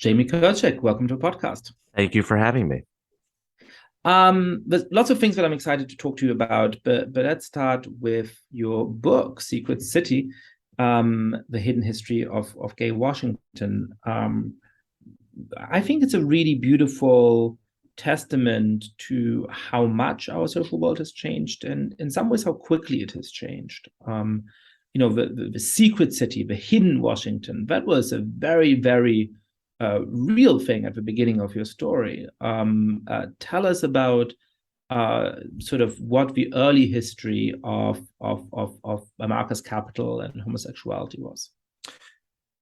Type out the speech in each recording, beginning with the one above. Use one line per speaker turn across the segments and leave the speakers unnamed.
Jamie Kirchick, welcome to the podcast.
Thank you for having me.
There's lots of things that I'm excited to talk to you about, but let's start with your book, Secret City, The Hidden History of Gay Washington. I think it's a really beautiful testament to how much our social world has changed and in some ways how quickly it has changed. The secret city, the hidden Washington, that was a very, very real thing at the beginning of your story. Tell us about sort of what the early history of America's capital and homosexuality was.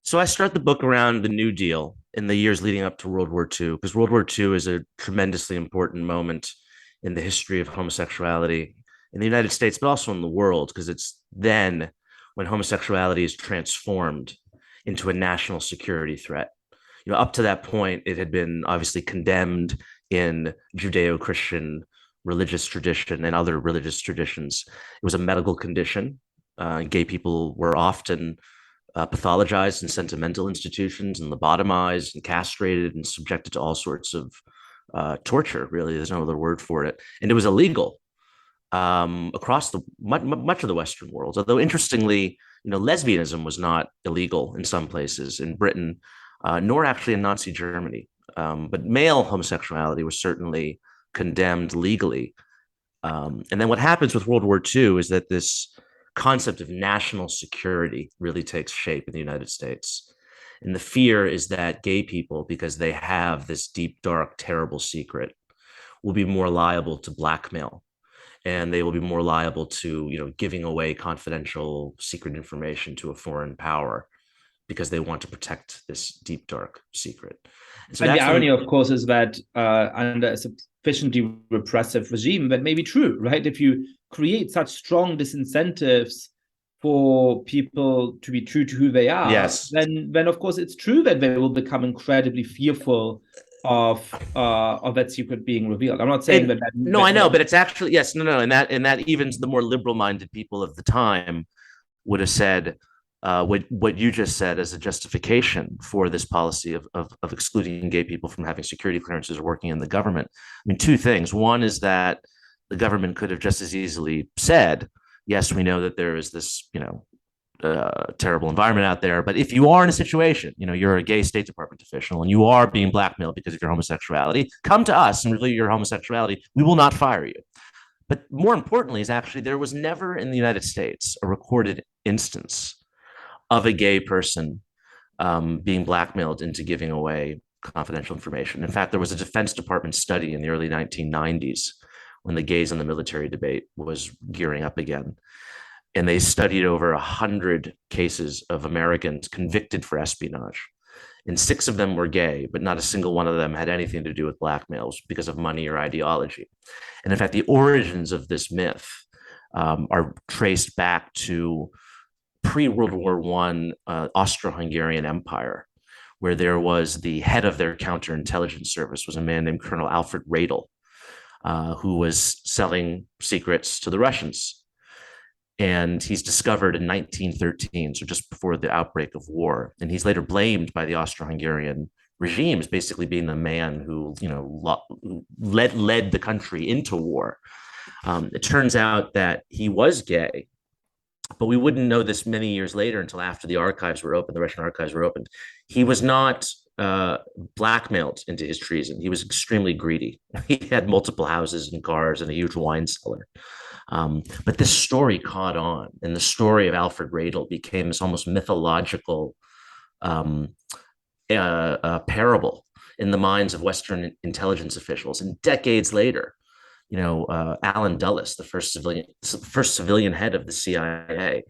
So I start the book around the New Deal in the years leading up to World War II, because World War II is a tremendously important moment in the history of homosexuality in the United States, but also in the world, because it's then when homosexuality is transformed into a national security threat. Up to that point, it had been obviously condemned in Judeo-Christian religious tradition and other religious traditions. It was a medical condition. Gay people were often pathologized in sentimental institutions and lobotomized and castrated and subjected to all sorts of torture. Really, there's no other word for it. And it was illegal across much of the Western world. Although interestingly, lesbianism was not illegal in some places in Britain, nor actually in Nazi Germany. But male homosexuality was certainly condemned legally. And then what happens with World War II is that this concept of national security really takes shape in the United States. And the fear is that gay people, because they have this deep, dark, terrible secret, will be more liable to blackmail. And they will be more liable to, giving away confidential secret information to a foreign power because they want to protect this deep, dark secret.
And the irony, of course, is that under a sufficiently repressive regime, that may be true, right? If you create such strong disincentives for people to be true to who they are,
yes,
then of course it's true that they will become incredibly fearful of that secret being revealed. I'm not saying that.
No, I know, but it's actually yes, no, and that even the more liberal-minded people of the time would have said what you just said as a justification for this policy of excluding gay people from having security clearances or working in the government. I mean, two things. One is that the government could have just as easily said, yes, we know that there is this, terrible environment out there, but if you are in a situation, you're a gay State Department official and you are being blackmailed because of your homosexuality, come to us and reveal your homosexuality. We will not fire you. But more importantly is actually there was never in the United States a recorded instance of a gay person being blackmailed into giving away confidential information. In fact, there was a Defense Department study in the early 1990s when the gays and the military debate was gearing up again. And they studied over 100 cases of Americans convicted for espionage. And 6 of them were gay, but not a single one of them had anything to do with blackmails because of money or ideology. And in fact, the origins of this myth are traced back to pre-World War I Austro-Hungarian Empire, where there was the head of their counterintelligence service was a man named Colonel Alfred Radel, who was selling secrets to the Russians. And he's discovered in 1913, so just before the outbreak of war. And he's later blamed by the Austro-Hungarian regime as basically being the man who, led the country into war. It turns out that he was gay, but we wouldn't know this many years later until after the archives were opened, the Russian archives were opened. He was not blackmailed into his treason. He was extremely greedy. He had multiple houses and cars and a huge wine cellar. But this story caught on, and the story of Alfred Radel became this almost mythological parable in the minds of Western intelligence officials. And decades later, Allen Dulles, the first civilian head of the CIA,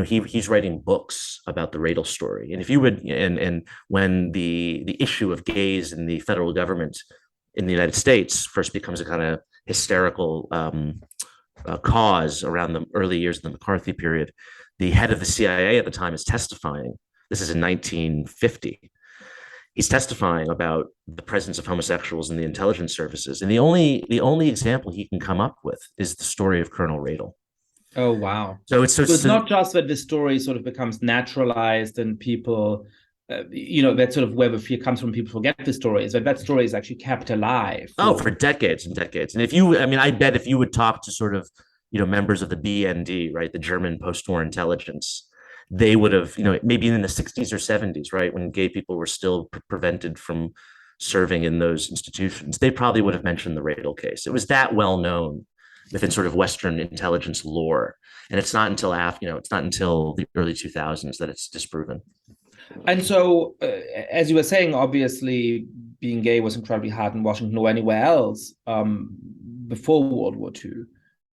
he's writing books about the Radel story. And if you would, and when the issue of gays in the federal government in the United States first becomes a kind of hysterical cause around the early years of the McCarthy period, the head of the CIA at the time is testifying. This is in 1950. He's testifying about the presence of homosexuals in the intelligence services. And the only example he can come up with is the story of Colonel Radel.
Oh, wow.
So it's
not just that the story sort of becomes naturalized and people that's sort of where the fear comes from. People forget the story, is that story is actually kept alive
for decades and decades. And I bet if you would talk to sort of, members of the BND, right, the German post-war intelligence, they would have, maybe in the 60s or 70s, right, when gay people were still prevented from serving in those institutions, they probably would have mentioned the Radel case. It was that well known within sort of Western intelligence lore. And it's not until it's not until the early 2000s that it's disproven.
And so, as you were saying, obviously, being gay was incredibly hard in Washington or anywhere else before World War II.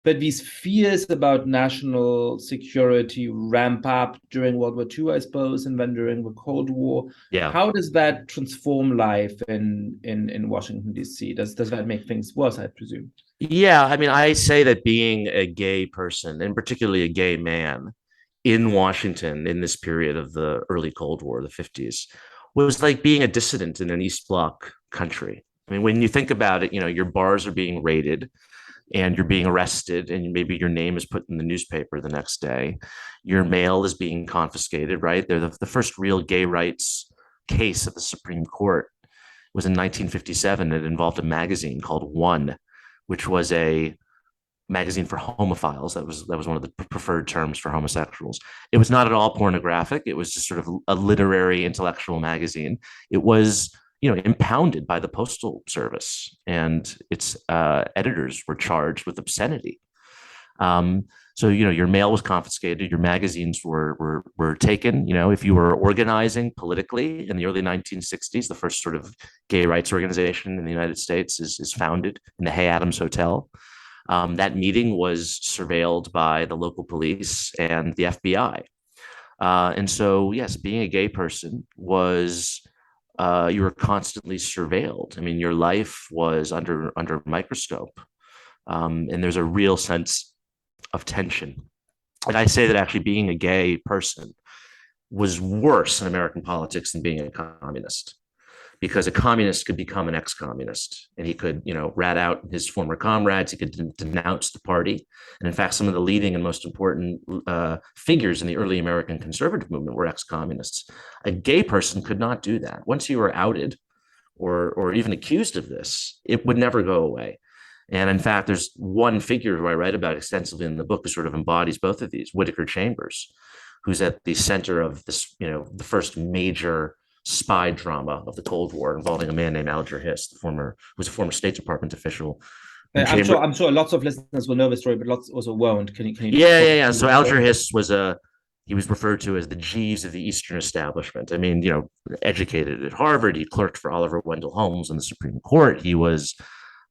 But these fears about national security ramp up during World War II, I suppose, and then during the Cold War.
Yeah.
How does that transform life in Washington, D.C.? Does that make things worse, I presume?
Yeah. I mean, I say that being a gay person, and particularly a gay man, in Washington in this period of the early Cold War, the 50s, was like being a dissident in an East Bloc country. I mean, when you think about it, your bars are being raided and you're being arrested, and maybe your name is put in the newspaper the next day. Your mail is being confiscated, right? They're the first real gay rights case at the Supreme Court was in 1957. It involved a magazine called One, which was a magazine for homophiles. That was one of the preferred terms for homosexuals. It was not at all pornographic. It was just sort of a literary intellectual magazine. It was impounded by the Postal Service, and its editors were charged with obscenity. So your mail was confiscated, your magazines were taken. If you were organizing politically in the early 1960s, the first sort of gay rights organization in the United States is founded in the Hay Adams Hotel. That meeting was surveilled by the local police and the FBI. And so, yes, being a gay person was you were constantly surveilled. I mean, your life was under a microscope, and there's a real sense of tension. And I say that actually being a gay person was worse in American politics than being a communist, because a communist could become an ex-communist, and he could, rat out his former comrades. He could denounce the party. And in fact, some of the leading and most important figures in the early American conservative movement were ex-communists. A gay person could not do that. Once you were outed or even accused of this, it would never go away. And in fact, there's one figure who I write about extensively in the book who sort of embodies both of these, Whittaker Chambers, who's at the center of this, the first major spy drama of the Cold War involving a man named Alger Hiss, who was a former State Department official.
I'm sure lots of listeners will know the story, but lots also won't. Can you?
Yeah. So Alger Hiss he was referred to as the Jeeves of the Eastern Establishment. I mean, educated at Harvard, he clerked for Oliver Wendell Holmes in the Supreme Court. He was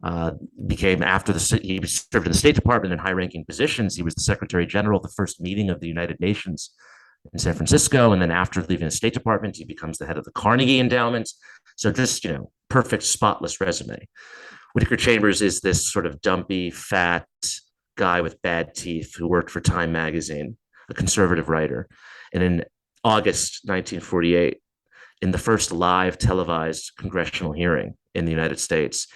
he served in the State Department in high-ranking positions. He was the Secretary General at the first meeting of the United Nations in San Francisco. And then after leaving the State Department, he becomes the head of the Carnegie Endowment. So just, perfect, spotless resume. Whittaker Chambers is this sort of dumpy, fat guy with bad teeth who worked for Time magazine, a conservative writer. And in August 1948, in the first live televised congressional hearing in the United States,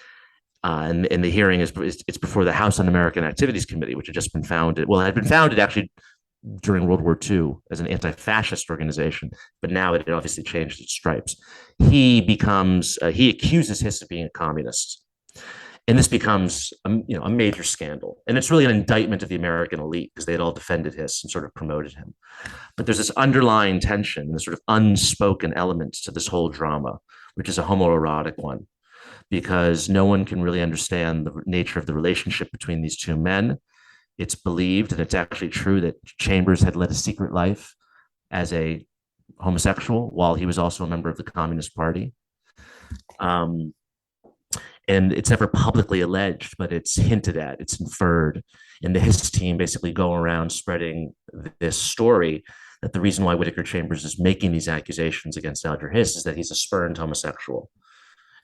and the hearing it's before the House Un-American Activities Committee, which had just been founded. Well, it had been founded actually during World War II as an anti-fascist organization, but now it obviously changed its stripes. He accuses Hiss of being a communist, and this becomes a major scandal. And it's really an indictment of the American elite, because they had all defended Hiss and sort of promoted him. But there's this underlying tension, this sort of unspoken element to this whole drama, which is a homoerotic one, because no one can really understand the nature of the relationship between these two men. It's believed, and it's actually true, that Chambers had led a secret life as a homosexual while he was also a member of the Communist Party. And it's never publicly alleged, but it's hinted at, it's inferred. And the Hiss team basically go around spreading this story that the reason why Whittaker Chambers is making these accusations against Alger Hiss is that he's a spurned homosexual,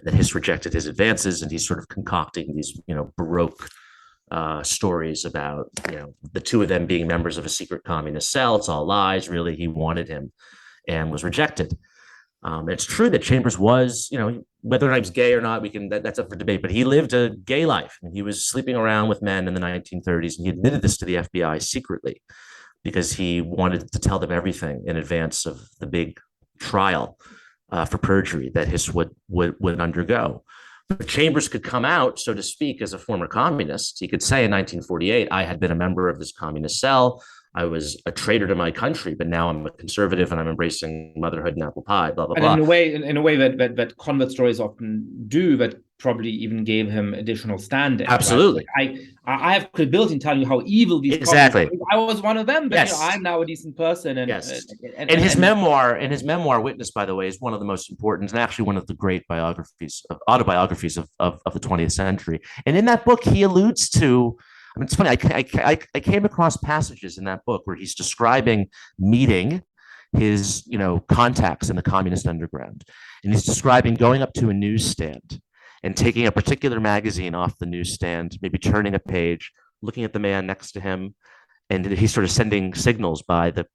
that Hiss rejected his advances, and he's sort of concocting these, Baroque stories about, the two of them being members of a secret communist cell. It's all lies. Really, he wanted him and was rejected. It's true that Chambers was, whether or not he's gay or not, that's up for debate, but he lived a gay life. And he was sleeping around with men in the 1930s, and he admitted this to the FBI secretly, because he wanted to tell them everything in advance of the big trial for perjury that Hiss would undergo. But Chambers could come out, so to speak, as a former communist. He could say in 1948, I had been a member of this communist cell. I was a traitor to my country, but now I'm a conservative and I'm embracing motherhood and apple pie, blah, blah,
And
blah.
in a way that convert stories often do, that probably even gave him additional standing.
Absolutely.
Right? I have credibility in telling you how evil these
exactly.
I was one of them, but
yes.
I'm now a decent person. And,
yes. And his memoir, Witness, by the way, is one of the most important and actually one of the great autobiographies of the 20th century. And in that book, he alludes to, I mean, it's funny, I came across passages in that book where he's describing meeting his, contacts in the communist underground. And he's describing going up to a newsstand and taking a particular magazine off the newsstand, maybe turning a page, looking at the man next to him, and he's sort of sending signals by the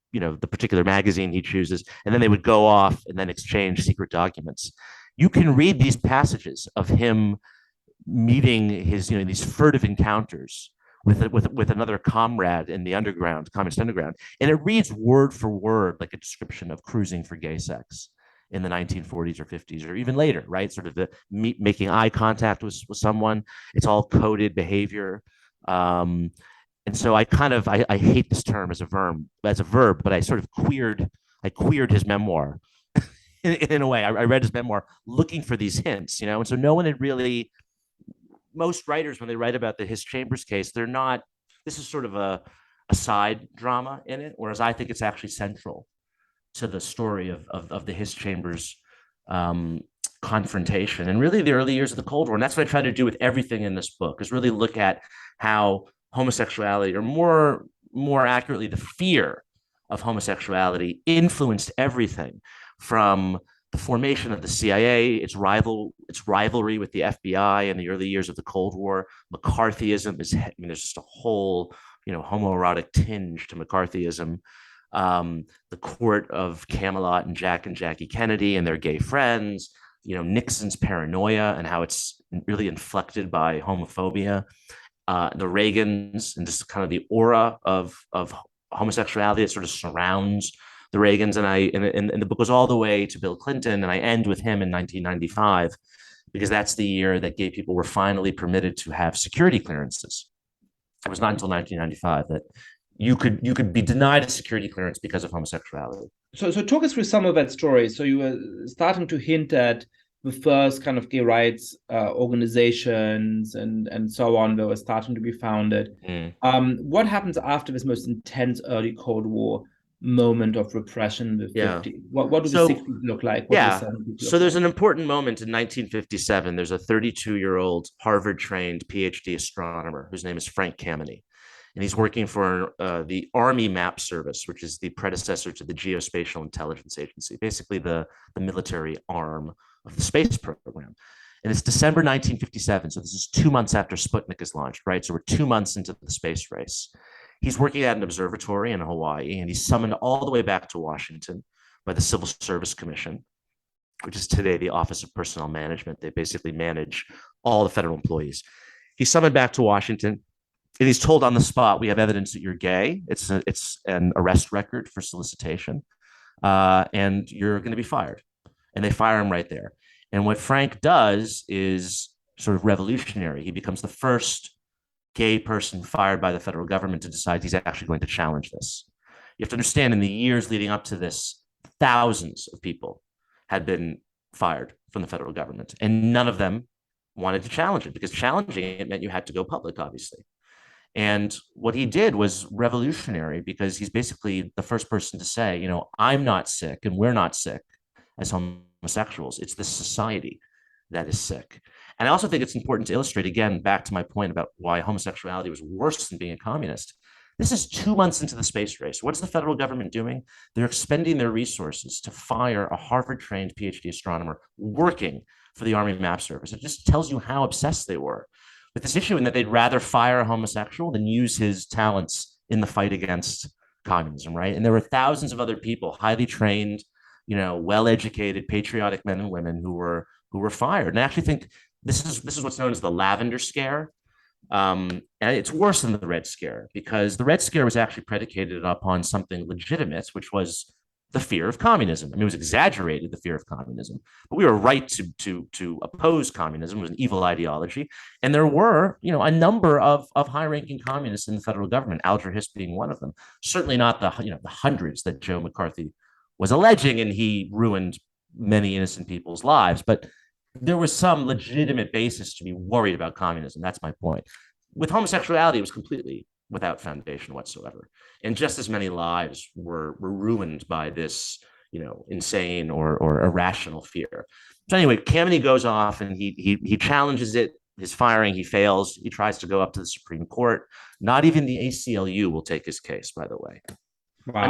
particular magazine he chooses, and then they would go off and then exchange secret documents. You can read these passages of him meeting his, these furtive encounters with another comrade in the communist underground, and it reads word for word like a description of cruising for gay sex in the 1940s or 50s or even later, right? Sort of the making eye contact with someone. It's all coded behavior. And so I hate this term as a verb, but I sort of queered his memoir in a way. I read his memoir looking for these hints, and so no one had really, most writers, when they write about the Hiss Chambers case, they're not, this is sort of a side drama in it, whereas I think it's actually central to the story of the Hiss Chambers confrontation and really the early years of the Cold War. And that's what I try to do with everything in this book, is really look at how homosexuality, or more accurately, the fear of homosexuality, influenced everything from the formation of the CIA, its rivalry with the FBI in the early years of the Cold War. McCarthyism there's just a whole, homoerotic tinge to McCarthyism. The court of Camelot and Jack and Jackie Kennedy and their gay friends, Nixon's paranoia and how it's really inflected by homophobia. The Reagans and just kind of the aura of homosexuality that sort of surrounds the Reagans. And the book goes all the way to Bill Clinton, and I end with him in 1995, because that's the year that gay people were finally permitted to have security clearances. It was not until 1995 that you could be denied a security clearance because of homosexuality.
So talk us through some of that story. So you were starting to hint at the first kind of gay rights organizations and so on that were starting to be founded. What happens after this most intense early Cold War moment of repression? The 50s? What do the 60s look like?
So there's an important moment in 1957. There's a 32-year-old Harvard-trained PhD astronomer whose name is Frank Kameny. And he's working for the Army Map Service, which is the predecessor to the Geospatial Intelligence Agency, basically the military arm of the space program. And it's December 1957. So this is 2 months after Sputnik is launched, right? So we're 2 months into the space race. He's working at an observatory in Hawaii, and he's summoned all the way back to Washington by the Civil Service Commission, which is today the Office of Personnel Management. They basically manage all the federal employees. He's summoned back to Washington, and he's told on the spot, we have evidence that you're gay. It's an arrest record for solicitation, and you're going to be fired. And they fire him right there. And what Frank does is sort of revolutionary. He becomes the first gay person fired by the federal government to decide he's actually going to challenge this. You have to understand, in the years leading up to this, thousands of people had been fired from the federal government, and none of them wanted to challenge it, because challenging it meant you had to go public, obviously. And what he did was revolutionary, because he's basically the first person to say, I'm not sick and we're not sick as homosexuals. It's the society that is sick. And I also think it's important to illustrate, again, back to my point about why homosexuality was worse than being a communist. This is 2 months into the space race. What's the federal government doing? They're expending their resources to fire a Harvard-trained PhD astronomer working for the Army Map Service. It just tells you how obsessed they were with this issue, and that they'd rather fire a homosexual than use his talents in the fight against communism, right? And there were thousands of other people, highly trained, well-educated, patriotic men and women who were fired. And I actually think this is what's known as the Lavender Scare. And it's worse than the Red Scare, because the Red Scare was actually predicated upon something legitimate, which was the fear of communism. I mean, it was exaggerated, the fear of communism, but we were right to oppose communism. It was an evil ideology. And there were, a number of high-ranking communists in the federal government, Alger Hiss being one of them. Certainly not the hundreds that Joe McCarthy was alleging, and he ruined many innocent people's lives. But there was some legitimate basis to be worried about communism. That's my point. With homosexuality, it was completely without foundation whatsoever. And just as many lives were ruined by this, insane or irrational fear. So anyway, Kameny goes off and he challenges it. His firing, he fails. He tries to go up to the Supreme Court. Not even the ACLU will take his case, by the way. Wow.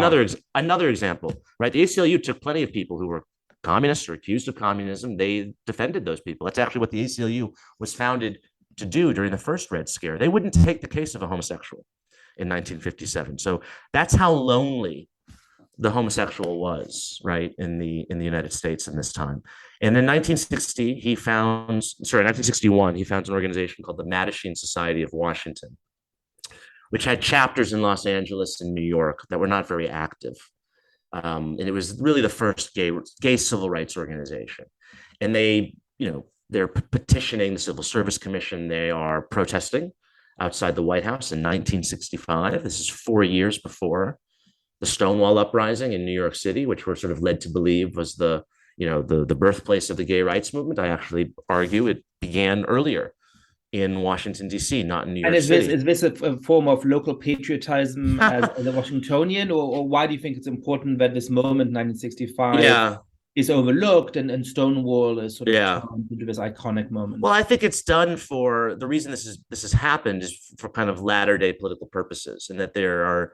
Another example, right? The ACLU took plenty of people who were communists or accused of communism. They defended those people. That's actually what the ACLU was founded to do during the first Red Scare. They wouldn't take the case of a homosexual in 1957. So that's how lonely the homosexual was, right, in the United States in this time. And in 1961, he founds an organization called the Mattachine Society of Washington, which had chapters in Los Angeles and New York that were not very active. And it was really the first gay civil rights organization. And they're petitioning the Civil Service Commission. They are protesting outside the White House in 1965. This is 4 years before the Stonewall Uprising in New York City, which we're sort of led to believe was the birthplace of the gay rights movement. I actually argue it began earlier in Washington, D.C., not in New York City.
And is this a form of local patriotism as a Washingtonian, or why do you think it's important that this moment, 1965, is overlooked and Stonewall is sort of turned into this iconic moment?
Well, I think it's done for the reason this has happened is for kind of latter-day political purposes, and that there are.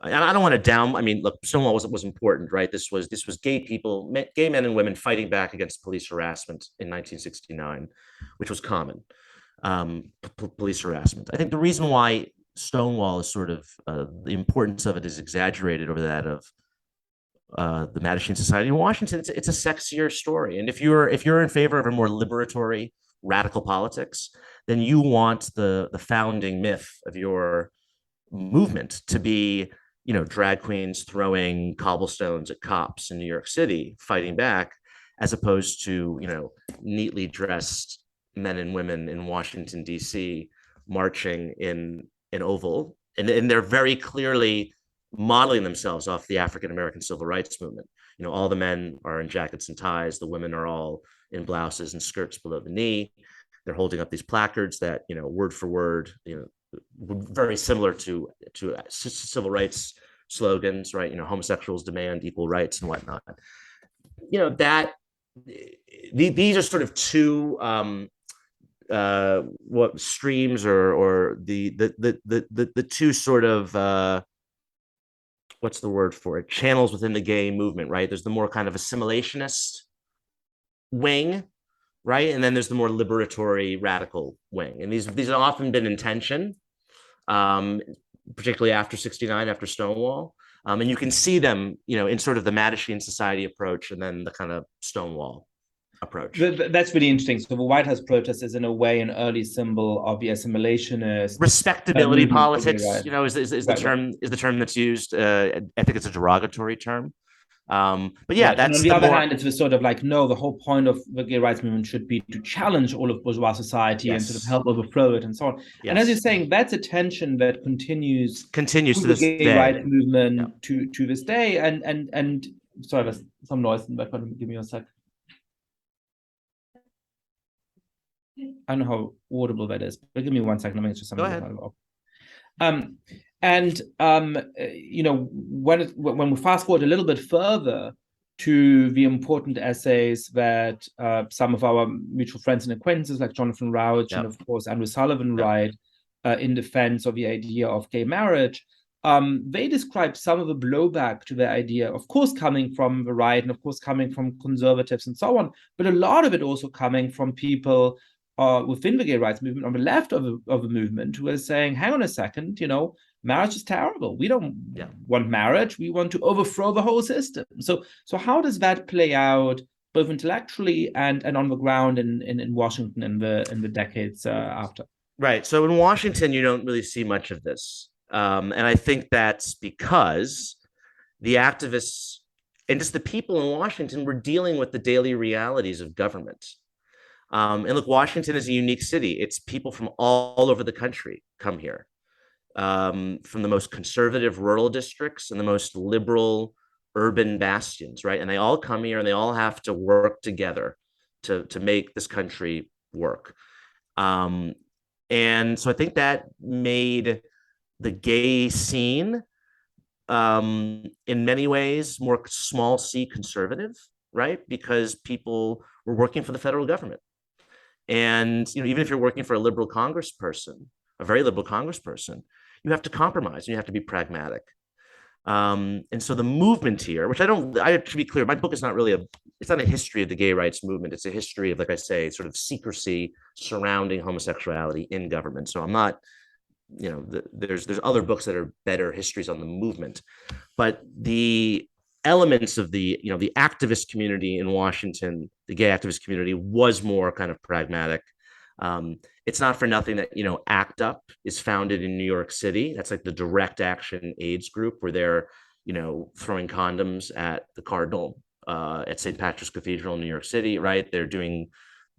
I don't want to down. I mean, look, Stonewall was important, right? This was gay people, gay men and women fighting back against police harassment in 1969, which was common. Police harassment. I think the reason why Stonewall is sort of the importance of it is exaggerated over that of the Mattachine Society in Washington. It's a sexier story, and if you're in favor of a more liberatory, radical politics, then you want the founding myth of your movement to be, drag queens throwing cobblestones at cops in New York City, fighting back, as opposed to neatly dressed men and women in Washington, D.C., marching in an oval. And they're very clearly modeling themselves off the African-American civil rights movement. All the men are in jackets and ties. The women are all in blouses and skirts below the knee. They're holding up these placards that, word for word, very similar to civil rights slogans, right? Homosexuals demand equal rights and whatnot. These are sort of two what streams or the two sort of what's the word for it? Channels within the gay movement, right? There's the more kind of assimilationist wing, right? And then there's the more liberatory radical wing. And these have often been in tension, particularly after 69, after Stonewall. And you can see them, in sort of the Mattachine Society approach and then the kind of Stonewall approach.
That's really interesting. So the White House protest is in a way an early symbol of the assimilationist
respectability politics. Right. Is the term that's used. I think it's a derogatory term. But yeah,
right.
that's
and on the other hand, it's the sort of like, no, the whole point of the gay rights movement should be to challenge all of bourgeois society and sort of help overthrow it and so on. Yes. And as you're saying, that's a tension that continues
to
the
this
gay
day.
rights movement to this day. And sorry, there's some noise in the background. Give me a sec. I don't know how audible that is, but give me 1 second. Let me just something.
Go
ahead. When we fast forward a little bit further to the important essays that some of our mutual friends and acquaintances like Jonathan Rauch and of course Andrew Sullivan write in defense of the idea of gay marriage, they describe some of the blowback to the idea, of course coming from the right and of course coming from conservatives and so on, but a lot of it also coming from people within the gay rights movement on the left of the movement who are saying, hang on a second, marriage is terrible. We don't want marriage. We want to overthrow the whole system. So how does that play out both intellectually and on the ground in Washington in the decades after?
Right. So in Washington, you don't really see much of this. And I think that's because the activists and just the people in Washington were dealing with the daily realities of government. And look, Washington is a unique city. It's people from all over the country come here, from the most conservative rural districts and the most liberal urban bastions, right? And they all come here and they all have to work together to make this country work. Um, and so I think that made the gay scene, in many ways, more small c conservative, right? Because people were working for the federal government. And even if you're working for a liberal congressperson, a very liberal congressperson, you have to compromise and you have to be pragmatic. And so the movement here, which I have to be clear, my book is not really it's not a history of the gay rights movement. It's a history of, like I say, sort of secrecy surrounding homosexuality in government. So I'm not, there's other books that are better histories on the movement, but the elements of the activist community in Washington, the gay activist community, was more kind of pragmatic. It's not for nothing that ACT UP is founded in New York City. That's like the direct action AIDS group, where they're throwing condoms at the Cardinal at St. Patrick's Cathedral in New York City, right? They're doing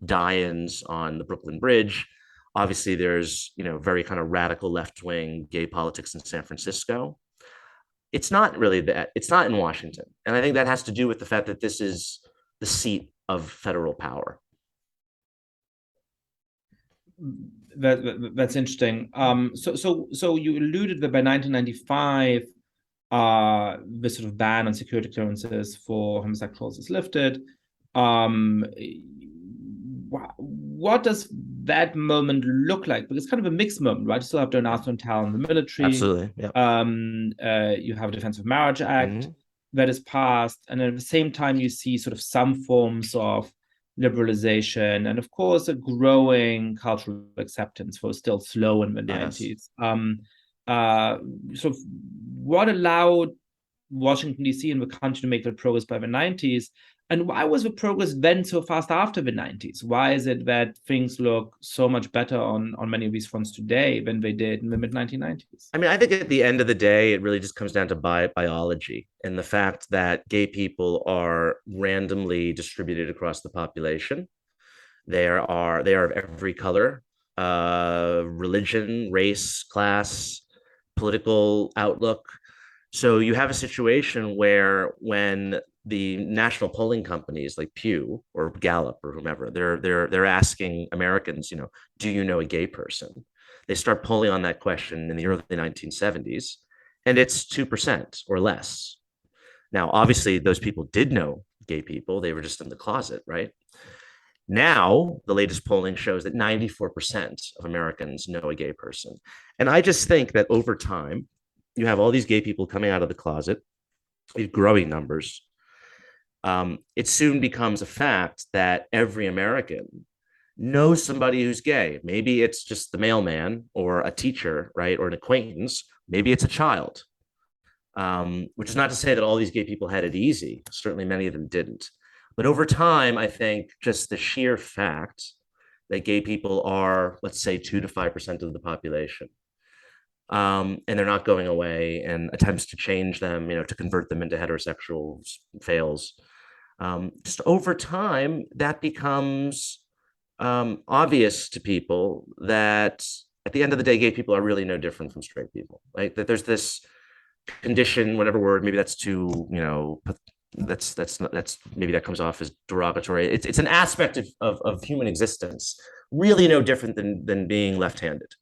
die-ins on the Brooklyn Bridge. Obviously, there's very kind of radical left-wing gay politics in San Francisco. It's not really that. It's not in Washington, and I think that has to do with the fact that this is the seat of federal power.
That's interesting. So you alluded that by 1995, the sort of ban on security clearances for homosexuals is lifted. What does that moment look like? Because it's kind of a mixed moment, right? You still have to announce on talent in the military.
Absolutely. Yeah.
You have a Defense of Marriage Act that is passed, and at the same time, you see sort of some forms of liberalization, and of course a growing cultural acceptance, for still slow in the 90s. So what allowed Washington DC and the country to make that progress by the 90s, and why was the progress then so fast after the 90s? Why is it that things look so much better on many of these fronts today than they did in the mid 1990s?
I mean, I think at the end of the day, it really just comes down to biology and the fact that gay people are randomly distributed across the population. They are of every color, religion, race, class, political outlook. So you have a situation where when the national polling companies like Pew or Gallup or whomever, they're asking Americans, do you know a gay person? They start polling on that question in the early 1970s, and it's 2% or less. Now, obviously, those people did know gay people. They were just in the closet, right? Now, the latest polling shows that 94% of Americans know a gay person. And I just think that over time, you have all these gay people coming out of the closet, these growing numbers. It soon becomes a fact that every American knows somebody who's gay. Maybe it's just the mailman or a teacher, right? Or an acquaintance. Maybe it's a child, which is not to say that all these gay people had it easy. Certainly many of them didn't. But over time, I think just the sheer fact that gay people are, let's say, 2 to 5% of the population, and they're not going away, and attempts to change them, to convert them into heterosexuals fails. Just over time, that becomes obvious to people that at the end of the day, gay people are really no different from straight people. Like that there's this condition, whatever word, maybe that's too, that's maybe that comes off as derogatory. It's an aspect of human existence, really no different than being left-handed.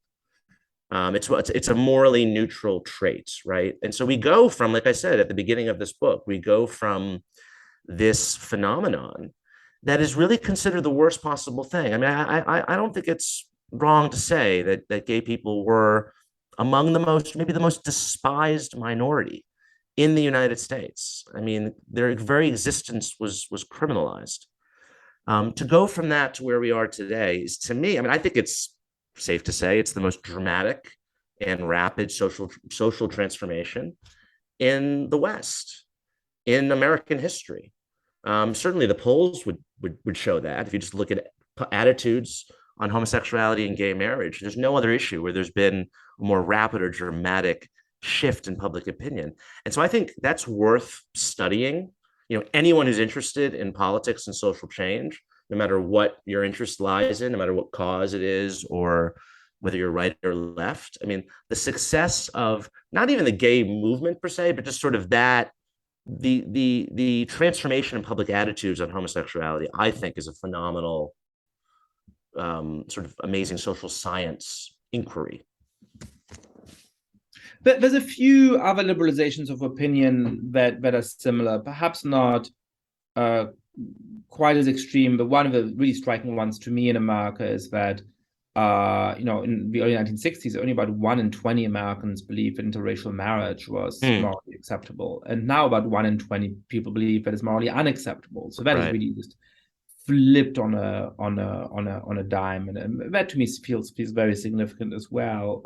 It's a morally neutral trait, right? And so we go from, like I said at the beginning of this book, we go from this phenomenon that is really considered the worst possible thing. I mean, I don't think it's wrong to say that gay people were among maybe the most despised minority in the United States. I mean, their very existence was criminalized. To go from that to where we are today is, to me, I mean, I think it's safe to say it's the most dramatic and rapid social transformation in the West, in American history. Certainly the polls would show that. If you just look at attitudes on homosexuality and gay marriage, there's no other issue where there's been a more rapid or dramatic shift in public opinion. And so I think that's worth studying anyone who's interested in politics and social change, no matter what your interest lies in, no matter what cause it is, or whether you're right or left. I mean, the success of not even the gay movement per se, but just sort of that the transformation in public attitudes on homosexuality, I think, is a phenomenal, sort of amazing social science inquiry.
There's a few other liberalizations of opinion that are similar, perhaps not quite as extreme, but one of the really striking ones to me in America is that in the early 1960s, only about 1 in 20 Americans believed that interracial marriage was morally acceptable, and now about 1 in 20 people believe that it's morally unacceptable. So that is really just flipped on a dime, and that to me feels very significant as well.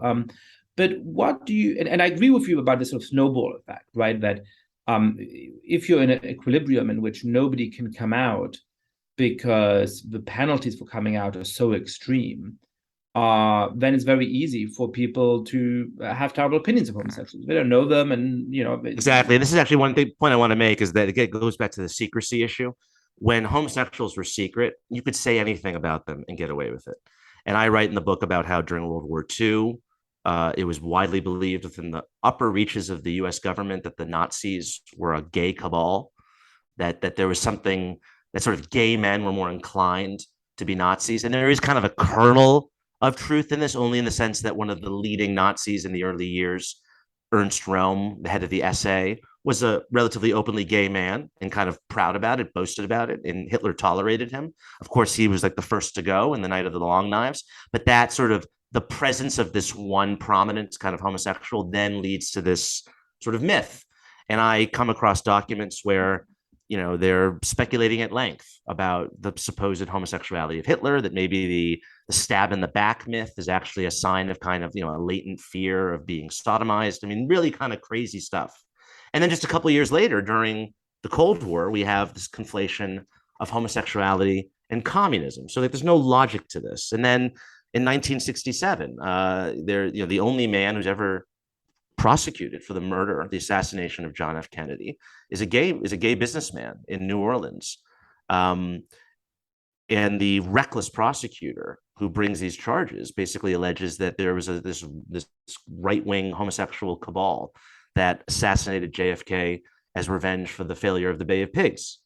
But what do you, and I agree with you about this sort of snowball effect, right? That if you're in an equilibrium in which nobody can come out because the penalties for coming out are so extreme, then it's very easy for people to have terrible opinions of homosexuals. They don't know them, and
exactly. This is actually one point I want to make, is that it goes back to the secrecy issue. When homosexuals were secret, you could say anything about them and get away with it. And I write in the book about how during World War II, it was widely believed within the upper reaches of the U.S. government that the Nazis were a gay cabal, that there was something that sort of gay men were more inclined to be Nazis. And there is kind of a kernel of truth in this, only in the sense that one of the leading Nazis in the early years, Ernst Röhm, the head of the SA, was a relatively openly gay man and kind of proud about it, boasted about it, and Hitler tolerated him. Of course, he was like the first to go in the Night of the Long Knives, but that sort of the presence of this one prominent kind of homosexual then leads to this sort of myth. And I come across documents where they're speculating at length about the supposed homosexuality of Hitler, that maybe the stab in the back myth is actually a sign of kind of, a latent fear of being sodomized. I mean, really kind of crazy stuff. And then just a couple of years later, during the Cold War, we have this conflation of homosexuality and communism. So there's no logic to this. And then in 1967, the only man who's ever prosecuted for the murder, the assassination of John F. Kennedy, is a gay businessman in New Orleans. And the reckless prosecutor who brings these charges basically alleges that there was this right-wing homosexual cabal that assassinated JFK as revenge for the failure of the Bay of Pigs,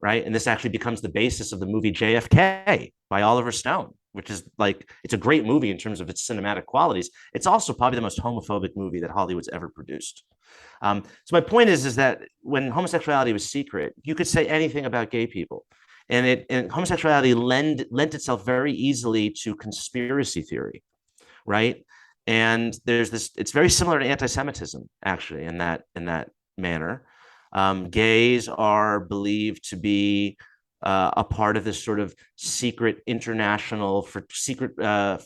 right? And this actually becomes the basis of the movie JFK by Oliver Stone, which is it's a great movie in terms of its cinematic qualities. It's also probably the most homophobic movie that Hollywood's ever produced. So my point is that when homosexuality was secret, you could say anything about gay people. And homosexuality lent itself very easily to conspiracy theory, right? And there's this, it's very similar to anti-Semitism, actually, in that manner. Gays are believed to be a part of this sort of secret international secret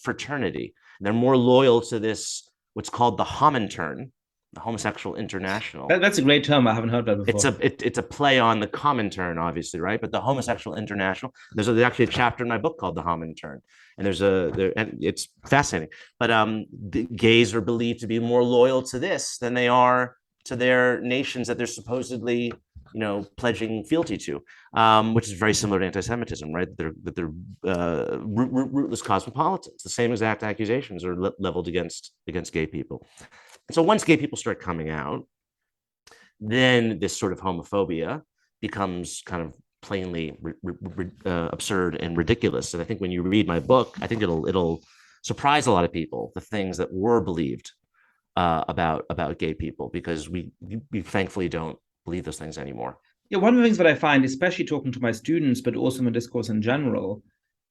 fraternity. They're more loyal to this, what's called the Comintern, the Homosexual International.
That's a great term. I haven't heard that before.
It's a play on the Comintern, obviously, right? But the Homosexual International. There's actually a chapter in my book called the Comintern, and and it's fascinating. But the gays are believed to be more loyal to this than they are to their nations that they're supposedly, pledging fealty to, which is very similar to anti-Semitism, right? That they're rootless cosmopolitans. The same exact accusations are leveled against gay people. And so once gay people start coming out, then this sort of homophobia becomes kind of plainly absurd and ridiculous. And I think when you read my book, I think it'll surprise a lot of people, the things that were believed about gay people, because we thankfully don't believe those things anymore.
Yeah, one of the things that I find, especially talking to my students, but also in the discourse in general,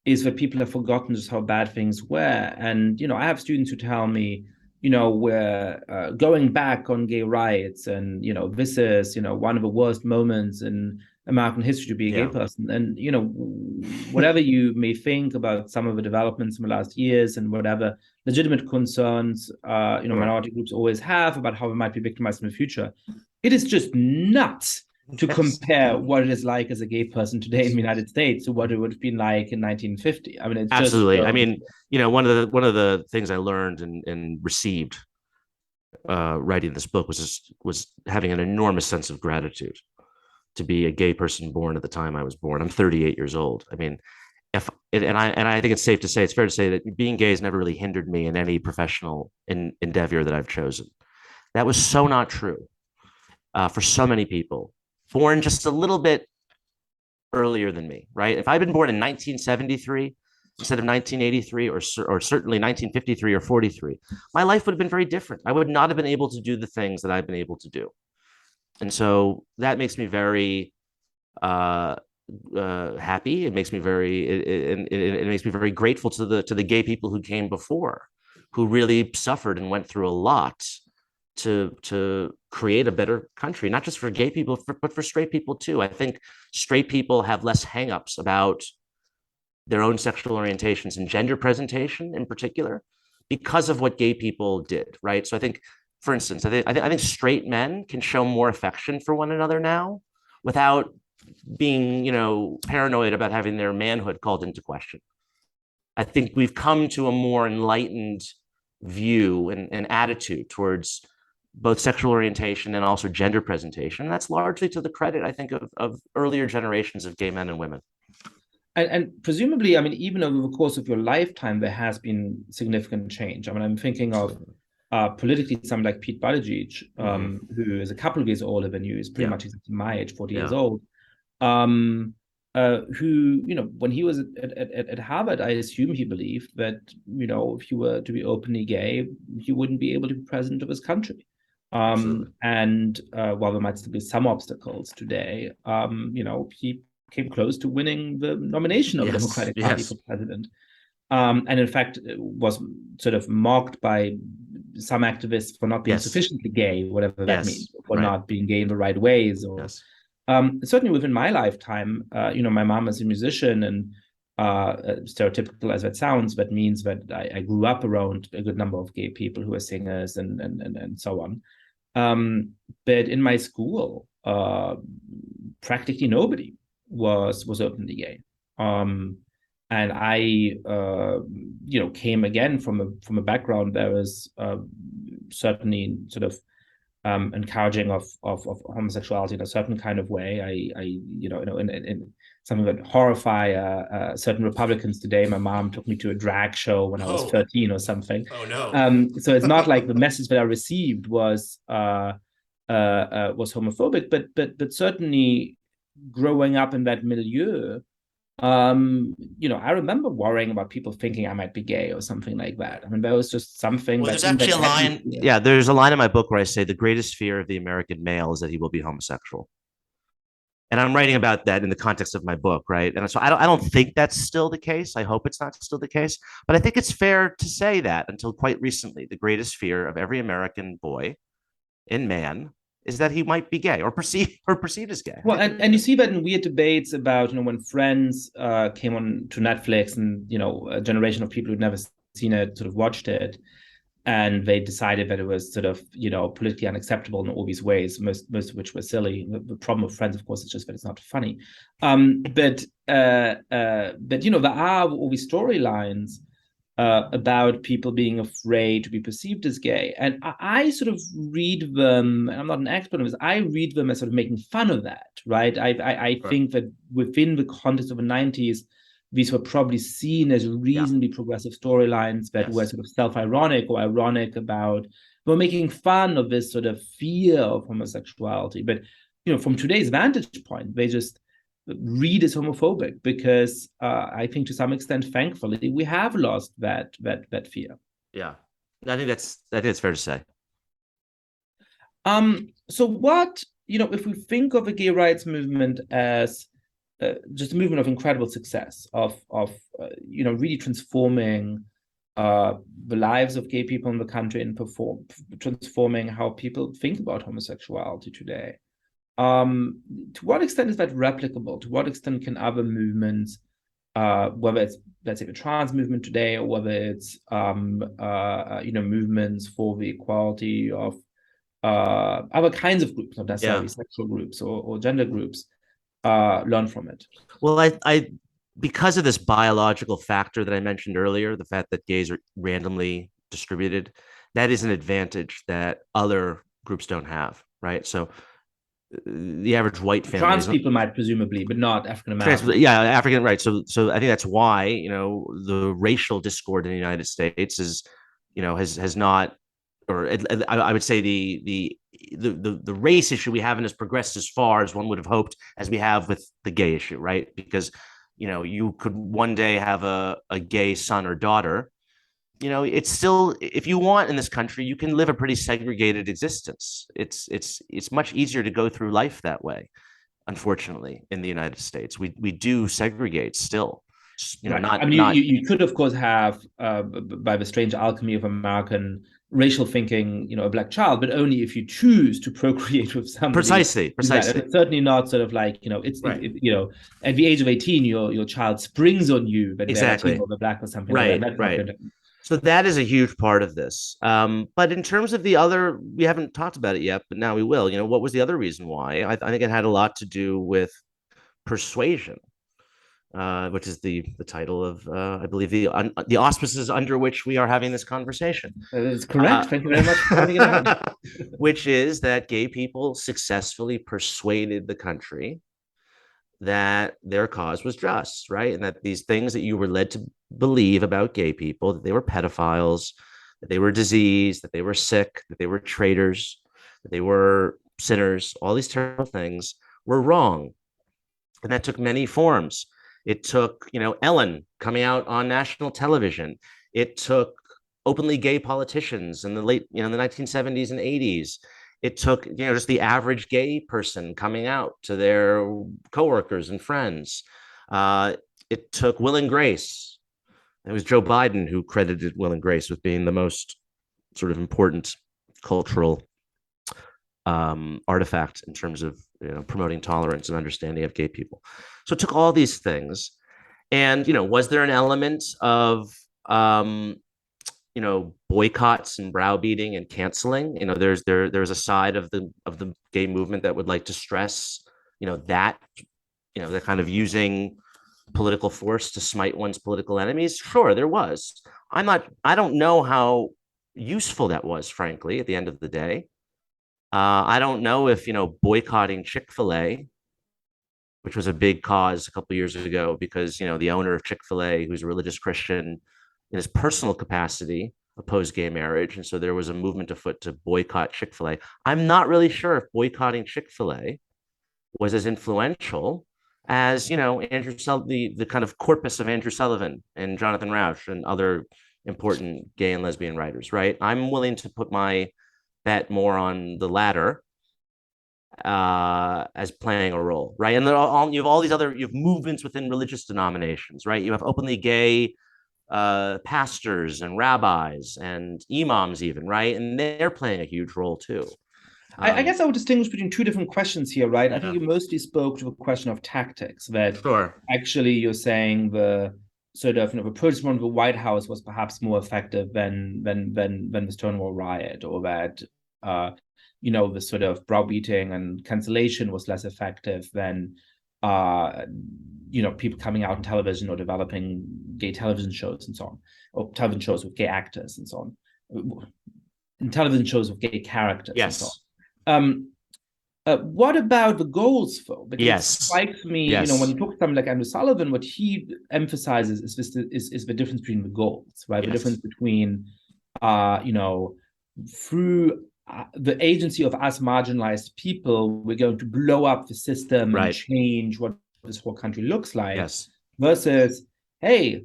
is that people have forgotten just how bad things were. And, I have students who tell me, we're going back on gay rights, and, this is, one of the worst moments in American history to be a gay person. And, whatever you may think about some of the developments in the last years and whatever legitimate concerns, minority groups always have about how they might be victimized in the future, it is just nuts to compare what it is like as a gay person today in the United States to what it would have been like in 1950. I mean, it's
absolutely.
Just,
I mean, one of the things I learned and received writing this book was having an enormous sense of gratitude to be a gay person born at the time I was born. I'm 38 years old. I mean, and I think it's safe to say, it's fair to say that being gay has never really hindered me in any professional endeavor that I've chosen. That was so not true for so many people born just a little bit earlier than me, right? If I'd been born in 1973 instead of 1983 or certainly 1953 or 43, my life would have been very different. I would not have been able to do the things that I've been able to do. And so that makes me very uh, happy. It makes me it makes me very grateful to the gay people who came before, who really suffered and went through a lot to create a better country, not just for gay people, but for straight people too. I think straight people have less hangups about their own sexual orientations and gender presentation in particular because of what gay people did, right? So I think, for instance, I think straight men can show more affection for one another now without being, paranoid about having their manhood called into question. I think we've come to a more enlightened view and attitude towards both sexual orientation and also gender presentation. And that's largely to the credit, I think, of earlier generations of gay men and women.
And presumably, I mean, even over the course of your lifetime, there has been significant change. I mean, I'm thinking of politically someone like Pete Buttigieg, who is a couple of years older than you, is pretty much exactly my age, 40 years old. Who, when he was at Harvard, I assume he believed that, if you were to be openly gay, he wouldn't be able to be president of his country. And while there might still be some obstacles today, he came close to winning the nomination of the Democratic Party for president. And in fact, was sort of mocked by some activists for not being sufficiently gay, whatever that means, for not being gay in the right ways. Or certainly within my lifetime, my mom is a musician, and stereotypical as that sounds, that means that I grew up around a good number of gay people who are singers and so on. But in my school, practically nobody was openly gay. And I, came again from a background that was certainly sort of encouraging of homosexuality in a certain kind of way. In something that horrify certain Republicans today. My mom took me to a drag show when I was 13 or something.
Oh no!
So it's not like the message that I received was homophobic, but certainly growing up in that milieu, I remember worrying about people thinking I might be gay or something like that. I mean, that was just something.
Well, there's actually a line. Yeah, there's a line in my book where I say the greatest fear of the American male is that he will be homosexual. And I'm writing about that in the context of my book, right? And so I don't think that's still the case. I hope it's not still the case. But I think it's fair to say that until quite recently, the greatest fear of every American boy and man is that he might be gay or perceived as gay.
Well, and you see that in weird debates about, when Friends came on to Netflix, and, a generation of people who'd never seen it sort of watched it, and they decided that it was sort of, politically unacceptable in all these ways, most of which were silly. The problem of Friends, of course, is just that it's not funny. But there are all these storylines about people being afraid to be perceived as gay. And I sort of read them, and I'm not an expert on this, I read them as sort of making fun of that, right? I think that within the context of the 90s, these were probably seen as reasonably progressive storylines that were sort of self-ironic or ironic about, were making fun of this sort of fear of homosexuality. But, from today's vantage point, they just read as homophobic because I think to some extent, thankfully, we have lost that fear.
Yeah, I think it's fair to say.
So what, if we think of the gay rights movement as just a movement of incredible success, of really transforming the lives of gay people in the country and transforming how people think about homosexuality today. To what extent is that replicable? To what extent can other movements, whether it's, let's say, the trans movement today, or whether it's movements for the equality of other kinds of groups, not necessarily sexual groups or gender groups, learn from it?
Well, I because of this biological factor that I mentioned earlier, the fact that gays are randomly distributed, that is an advantage that other groups don't have, right? So the average white family.
Trans people might presumably, but not African Americans.
Yeah, African, right. So I think that's why, the racial discord in the United States is, has not, or I would say the race issue we haven't as progressed as far as one would have hoped as we have with the gay issue, right? Because, you could one day have a gay son or daughter. It's still, if you want in this country, you can live a pretty segregated existence. It's much easier to go through life that way. Unfortunately, in the United States, we do segregate still.
Right. I mean, you could, of course, have by the strange alchemy of American racial thinking, a black child, but only if you choose to procreate with somebody.
Precisely.
It's certainly not sort of like, it's right. At the age of 18, your child springs on you, but
exactly.
they're Latino or black or something
right,
like that.
Right. So that is a huge part of this. But in terms of the other, we haven't talked about it yet, but now we will. What was the other reason why? I think it had a lot to do with persuasion, which is the title of, I believe, the auspices under which we are having this conversation.
That is correct. Thank you very much for pointing it out.
Which is that gay people successfully persuaded the country that their cause was just, right? And that these things that you were led to believe about gay people, that they were pedophiles, that they were diseased, that they were sick, that they were traitors, that they were sinners, all these terrible things were wrong. And that took many forms. It took, Ellen coming out on national television. It took openly gay politicians in the late, the 1970s and 80s. It took, just the average gay person coming out to their coworkers and friends. It took Will and Grace. It was Joe Biden who credited Will and Grace with being the most sort of important cultural artifact in terms of promoting tolerance and understanding of gay people. So it took all these things. And, was there an element of boycotts and browbeating and canceling? There's a side of the gay movement that would like to stress, that the kind of using political force to smite one's political enemies. Sure, there was. I don't know how useful that was, frankly, at the end of the day. I don't know if, boycotting Chick-fil-A, which was a big cause a couple of years ago because, the owner of Chick-fil-A, who's a religious Christian, in his personal capacity, opposed gay marriage. And so there was a movement afoot to boycott Chick-fil-A. I'm not really sure if boycotting Chick-fil-A was as influential as, Andrew the kind of corpus of Andrew Sullivan and Jonathan Rauch and other important gay and lesbian writers, right? I'm willing to put my bet more on the latter as playing a role, right? And you have all these other, you have movements within religious denominations, right? You have openly gay pastors and rabbis and imams even, right? And they're playing a huge role too.
I guess I would distinguish between two different questions here, right? I think you mostly spoke to the question of tactics, that actually you're saying the sort of, the approach from the White House was perhaps more effective than the Stonewall riot, or that the sort of browbeating and cancellation was less effective than people coming out on television or developing gay television shows and so on, or television shows with gay actors and so on, and television shows with gay characters.
Yes.
And so on. What about the goals, though? Because
yes.
It strikes me, when you talk to someone like Andrew Sullivan, what he emphasizes is the difference between the goals, right? The difference between, through the agency of us marginalized people, we're going to blow up the system and change what this whole country looks like, versus, hey,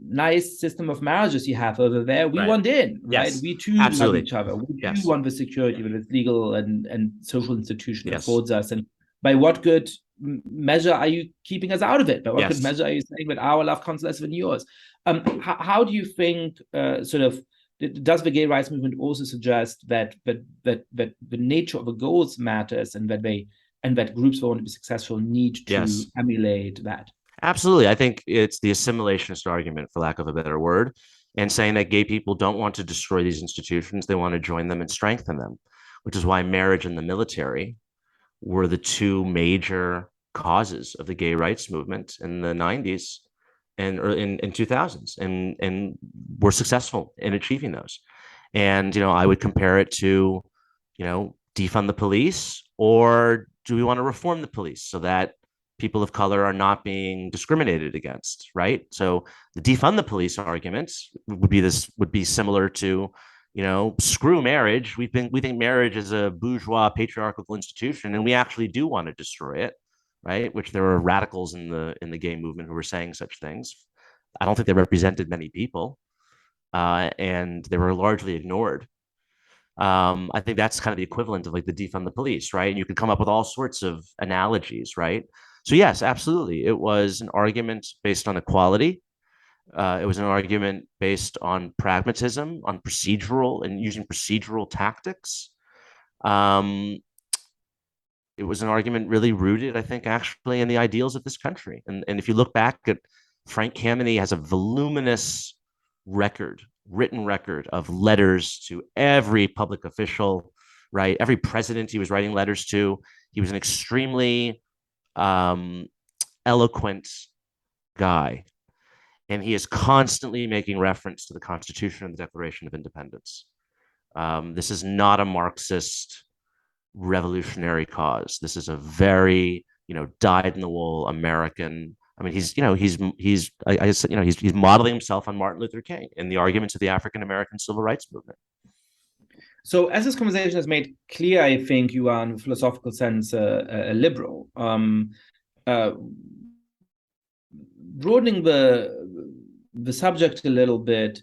nice system of marriages you have over there, we want in, right? We too love each other. We too want the security that this legal and social institution affords us. And by what good measure are you keeping us out of it? By what good measure are you saying that our love counts less than yours? How do you think does the gay rights movement also suggest that the nature of the goals matters, and that groups that want to be successful need to emulate that?
Absolutely. I think it's the assimilationist argument, for lack of a better word, and saying that gay people don't want to destroy these institutions. They want to join them and strengthen them, which is why marriage and the military were the two major causes of the gay rights movement in the 90s and in 2000s, and were successful in achieving those. And, I would compare it to, defund the police or do we want to reform the police so that people of color are not being discriminated against, right? So the defund the police arguments would be similar to, screw marriage. We think marriage is a bourgeois patriarchal institution, and we actually do want to destroy it, right? Which there are radicals in the gay movement who were saying such things. I don't think they represented many people, and they were largely ignored. I think that's kind of the equivalent of like the defund the police, right? And you could come up with all sorts of analogies, right? So yes, absolutely, it was an argument based on equality. It was an argument based on pragmatism, on procedural and using procedural tactics. Um, it was an argument really rooted, I think, actually in the ideals of this country. And if you look back at Frank Kameny has a voluminous written record of letters to every public official, right? Every president he was writing letters to. He was an extremely eloquent guy. And he is constantly making reference to the Constitution and the Declaration of Independence. This is not a Marxist revolutionary cause. This is a very, dyed-in-the-wool American. I mean, he's modeling himself on Martin Luther King in the arguments of the African American civil rights movement.
So, as this conversation has made clear, I think you are, in a philosophical sense, a liberal. Broadening the subject a little bit,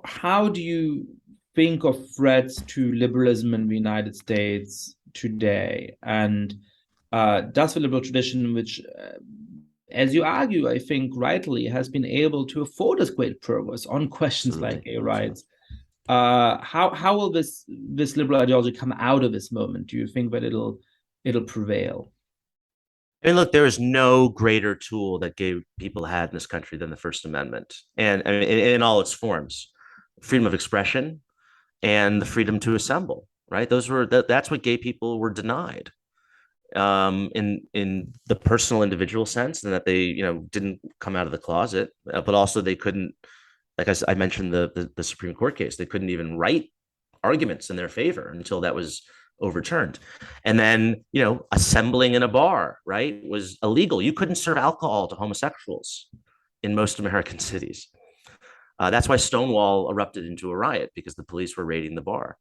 how do you think of threats to liberalism in the United States today? And does the liberal tradition, which, as you argue, I think rightly, has been able to afford us great progress on questions like gay rights, how will this liberal ideology come out of this moment? Do you think that it'll prevail?
I mean, look, there is no greater tool that gay people had in this country than the First Amendment, and in all its forms, freedom of expression and the freedom to assemble. Right? That's what gay people were denied, in the personal individual sense, and that they didn't come out of the closet, but also they couldn't, like I mentioned the Supreme Court case, they couldn't even write arguments in their favor until that was overturned. And then, assembling in a bar, right, was illegal. You couldn't serve alcohol to homosexuals in most American cities. That's why Stonewall erupted into a riot, because the police were raiding the bar.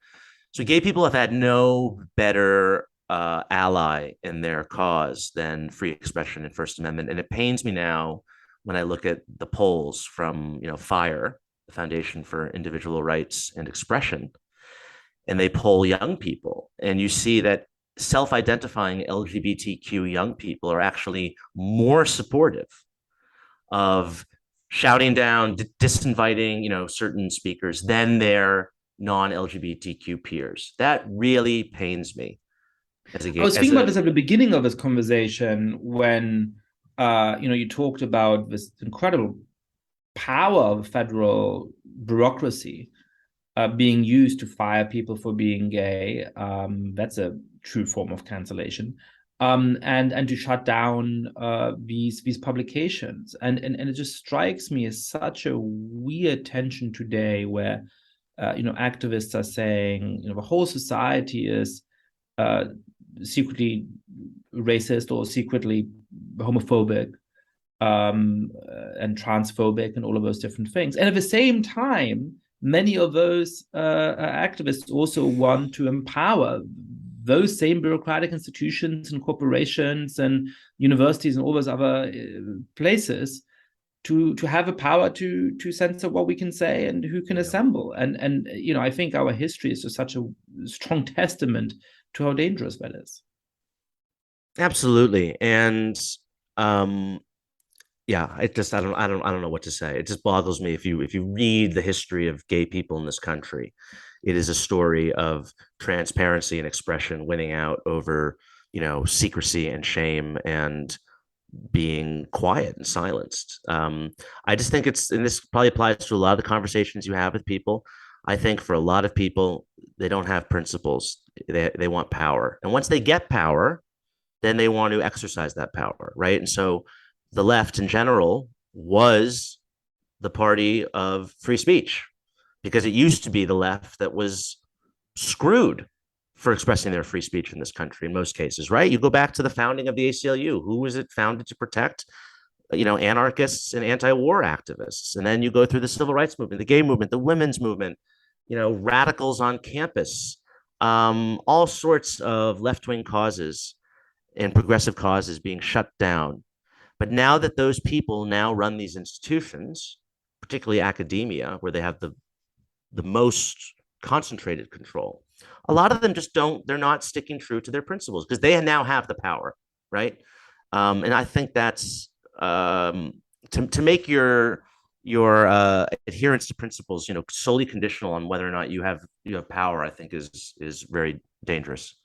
So gay people have had no better ally in their cause than free expression and First Amendment. And it pains me now when I look at the polls from, FIRE, the Foundation for Individual Rights and Expression, and they poll young people, and you see that self-identifying LGBTQ young people are actually more supportive of shouting down, disinviting, certain speakers than their non-LGBTQ peers. That really pains me.
I was thinking about this at the beginning of this conversation when, you talked about this incredible power of federal bureaucracy being used to fire people for being gay. That's a true form of cancellation. And to shut down these publications. And it just strikes me as such a weird tension today where, activists are saying, the whole society is secretly racist or secretly homophobic and transphobic and all of those different things. And at the same time, many of those activists also want to empower those same bureaucratic institutions and corporations and universities and all those other places to have a power to censor what we can say and who can assemble. And I think our history is just such a strong testament to how dangerous that is.
Absolutely. And yeah, I don't know what to say. It just boggles me. If you read the history of gay people in this country, it is a story of transparency and expression winning out over, secrecy and shame and being quiet and silenced. I just think and this probably applies to a lot of the conversations you have with people. I think for a lot of people, they don't have principles. They want power. And once they get power, then they want to exercise that power, right? And so the left in general was the party of free speech, because it used to be the left that was screwed for expressing their free speech in this country in most cases, right? You go back to the founding of the ACLU. Who was it founded to protect? Anarchists and anti-war activists. And then you go through the civil rights movement, the gay movement, the women's movement, radicals on campus, all sorts of left-wing causes and progressive causes being shut down. But now that those people now run these institutions, particularly academia, where they have the most concentrated control, a lot of them just they're not sticking true to their principles because they now have the power, right? And I think that's to make your adherence to principles, solely conditional on whether or not you have power, I think is very dangerous.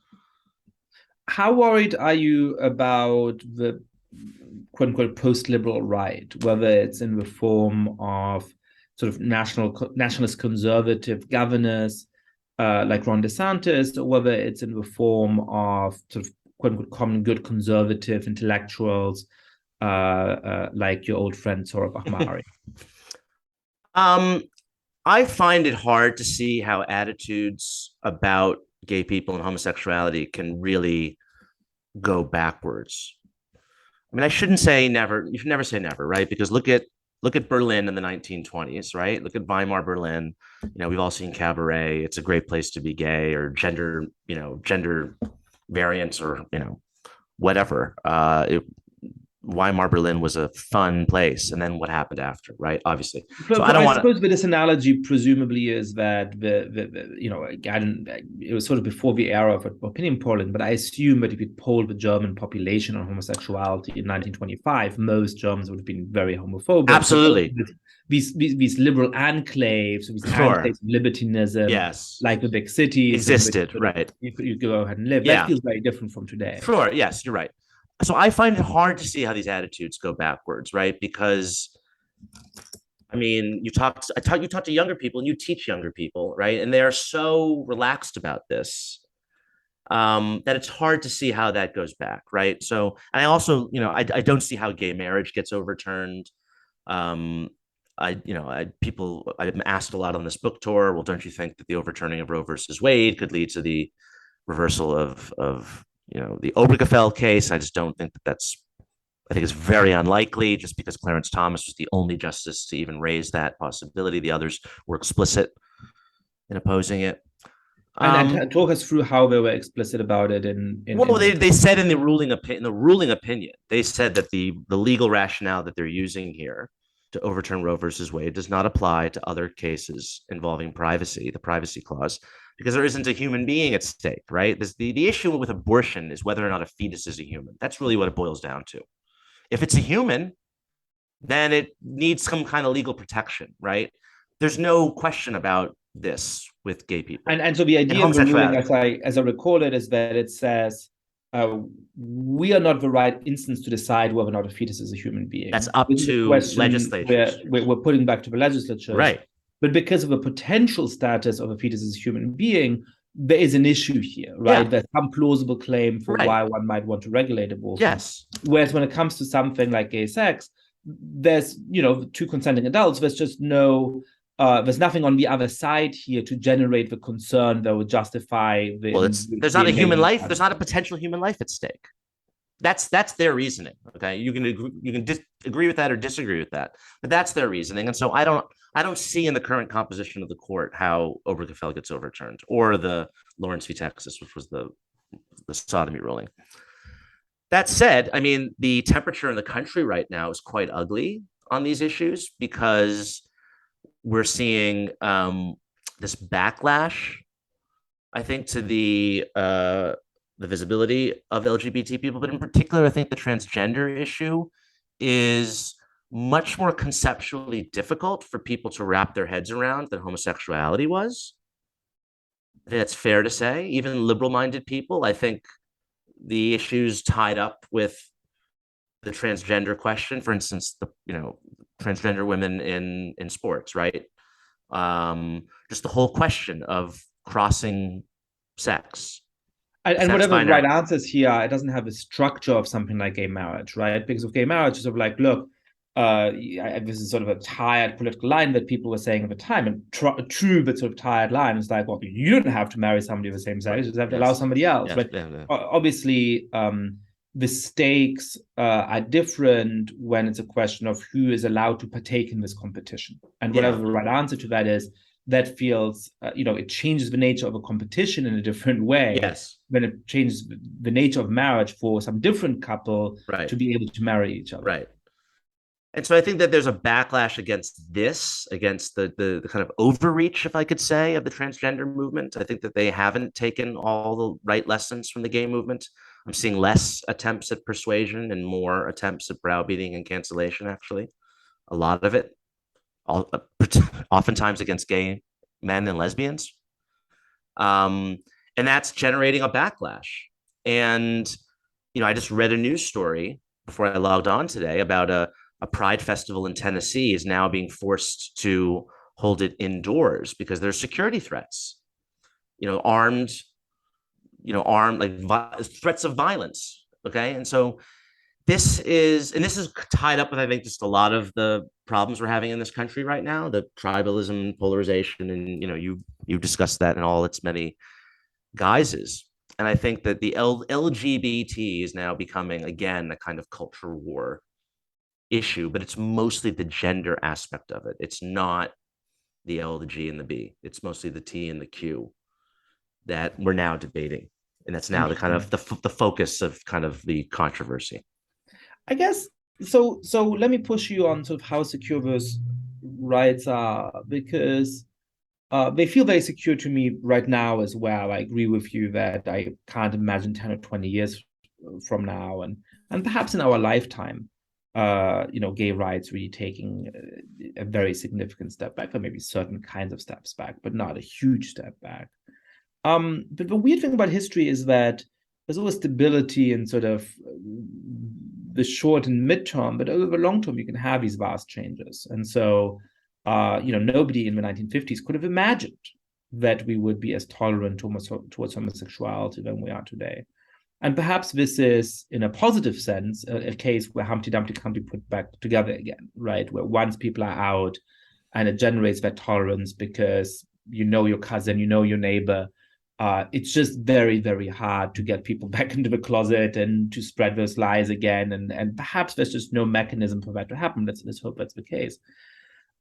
How worried are you about the quote unquote post-liberal right, whether it's in the form of sort of nationalist conservative governors like Ron DeSantis, or whether it's in the form of sort of quote unquote common good conservative intellectuals like your old friend Sohrab Ahmari?
I find it hard to see how attitudes about gay people and homosexuality can really go backwards. I mean, I shouldn't say never. You should never say never, right? Because look at Berlin in the 1920s, right? Look at Weimar Berlin. We've all seen Cabaret. It's a great place to be gay, or gender variance, or whatever. Weimar Berlin was a fun place, and then what happened after, right? Obviously,
so I suppose this analogy presumably is that it was sort of before the era of opinion polling, but I assume that if you polled the German population on homosexuality in 1925, most Germans would have been very homophobic.
Absolutely.
These liberal enclaves, these enclaves of libertinism,
yes,
like the big cities
existed, right?
You go ahead and live. That feels very different from today.
Sure. Yes, you're right. So I find it hard to see how these attitudes go backwards, right? Because, I mean, you talk to younger people and you teach younger people, right? And they are so relaxed about this that it's hard to see how that goes back, right? So, and I also, I don't see how gay marriage gets overturned. I'm asked a lot on this book tour, well, don't you think that the overturning of Roe versus Wade could lead to the reversal of the Obergefell case? I just don't think I think it's very unlikely, just because Clarence Thomas was the only justice to even raise that possibility. The others were explicit in opposing it.
And talk us through how they were explicit about it.
They said in the ruling opinion, they said that the legal rationale that they're using here to overturn Roe versus Wade does not apply to other cases involving privacy, the privacy clause, because there isn't a human being at stake, right? The issue with abortion is whether or not a fetus is a human. That's really what it boils down to. If it's a human, then it needs some kind of legal protection, right? There's no question about this with gay people.
And so the idea of the ruling, as I recall it, is that it says we are not the right instance to decide whether or not a fetus is a human being.
That's up to legislatures.
We're putting back to the legislature.
Right.
But because of the potential status of a fetus as a human being, there is an issue here, right? Yeah. There's some plausible claim for why one might want to regulate abortion.
Yes.
Whereas when it comes to something like gay sex, there's, two consenting adults. There's just there's nothing on the other side here to generate the concern that would justify the.
Well, there's not a human life. There's not a potential human life at stake. That's their reasoning. Okay, you can agree with that or disagree with that, but that's their reasoning. And so I don't see in the current composition of the court how Obergefell gets overturned, or the Lawrence v. Texas, which was the sodomy ruling. That said, I mean, the temperature in the country right now is quite ugly on these issues, because we're seeing this backlash, I think, to the visibility of LGBT people, but in particular, I think the transgender issue is much more conceptually difficult for people to wrap their heads around than homosexuality was. I think that's fair to say. Even liberal-minded people, I think the issues tied up with the transgender question, for instance, transgender women in sports, right? Just the whole question of crossing sex.
And whatever the right answers here, it doesn't have the structure of something like gay marriage, right? Because of gay marriage, it's sort of like, look, this is sort of a tired political line that people were saying at the time, and a true but sort of tired line. It's like, well, you don't have to marry somebody of the same sex; you just have to allow somebody else, right? Obviously, the stakes are different when it's a question of who is allowed to partake in this competition, and whatever the right answer to that is, that feels, it changes the nature of a competition in a different way.
Yes.
When it changes the nature of marriage for some different couple to be able to marry each other.
Right. And so I think that there's a backlash against this, against the kind of overreach, if I could say, of the transgender movement. I think that they haven't taken all the right lessons from the gay movement. I'm seeing less attempts at persuasion and more attempts at browbeating and cancellation, actually. A lot of it, oftentimes against gay men and lesbians. And that's generating a backlash. And, I just read a news story before I logged on today about a pride festival in Tennessee is now being forced to hold it indoors because there's security threats, armed, like threats of violence. Okay. And so this is tied up with, I think, just a lot of the problems we're having in this country right now, the tribalism, polarization, and, you discussed that in all its many guises. And I think that the LGBT is now becoming, again, a kind of culture war issue, but it's mostly the gender aspect of it. It's not the L, the G, and the B. It's mostly the T and the Q that we're now debating, and that's now the kind of the focus of kind of the controversy.
I guess so. So let me push you on sort of how secure those rights are, because they feel very secure to me right now as well. I agree with you that I can't imagine 10 or 20 years from now, and perhaps in our lifetime, gay rights really taking a very significant step back, or maybe certain kinds of steps back, but not a huge step back. But the weird thing about history is that there's always stability in sort of the short and midterm, but over the long term, you can have these vast changes. And so, nobody in the 1950s could have imagined that we would be as tolerant towards homosexuality than we are today. And perhaps this is, in a positive sense, a case where Humpty Dumpty can't be put back together again, right? Where once people are out, and it generates that tolerance because you know your cousin, you know your neighbor. It's just very, very hard to get people back into the closet and to spread those lies again. And perhaps there's just no mechanism for that to happen. Let's hope that's the case.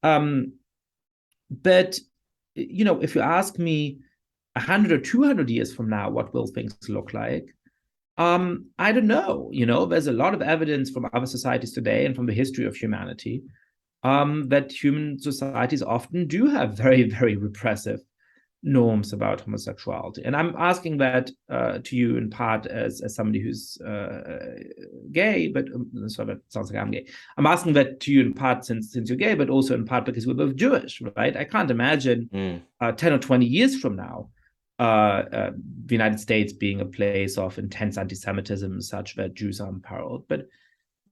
But, if you ask me 100 or 200 years from now, what will things look like? I don't know. There's a lot of evidence from other societies today and from the history of humanity that human societies often do have very, very repressive norms about homosexuality. And I'm asking that to you in part as somebody who's gay, but so that sounds like I'm gay. I'm asking that to you in part since you're gay, but also in part because we're both Jewish, right? I can't imagine 10 or 20 years from now, the United States being a place of intense anti-Semitism such that Jews are imperiled. But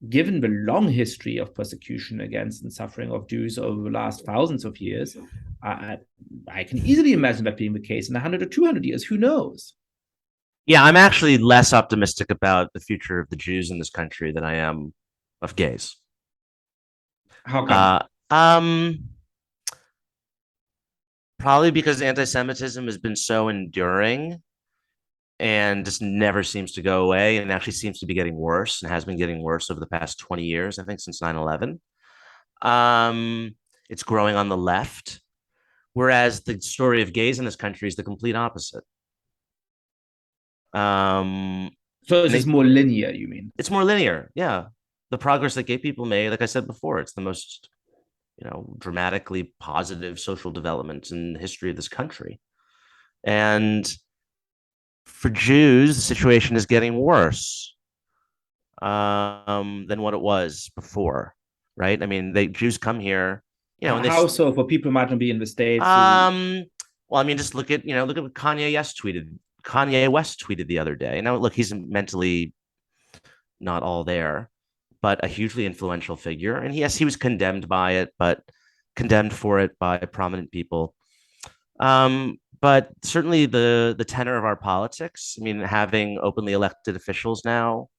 given the long history of persecution against and suffering of Jews over the last thousands of years, I can easily imagine that being the case in 100 or 200 years. Who knows?
Yeah, I'm actually less optimistic about the future of the Jews in this country than I am of gays.
How come?
Probably because anti-Semitism has been so enduring and just never seems to go away, and actually seems to be getting worse and has been getting worse over the past 20 years, I think, since 9/11. It's growing on the left, whereas the story of gays in this country is the complete opposite.
So it's just more linear, you mean?
It's more linear, yeah. The progress that gay people made, like I said before, it's the most dramatically positive social development in the history of this country. And for Jews, the situation is getting worse than what it was before, right? I mean, Jews come here, and
how so? For people who might not be in the States.
Well, I mean, just look at what Kanye West tweeted the other day. Now, look, he's mentally not all there, but a hugely influential figure. And yes, he was condemned by it, but condemned for it by prominent people. But certainly the tenor of our politics, I mean, having openly elected officials now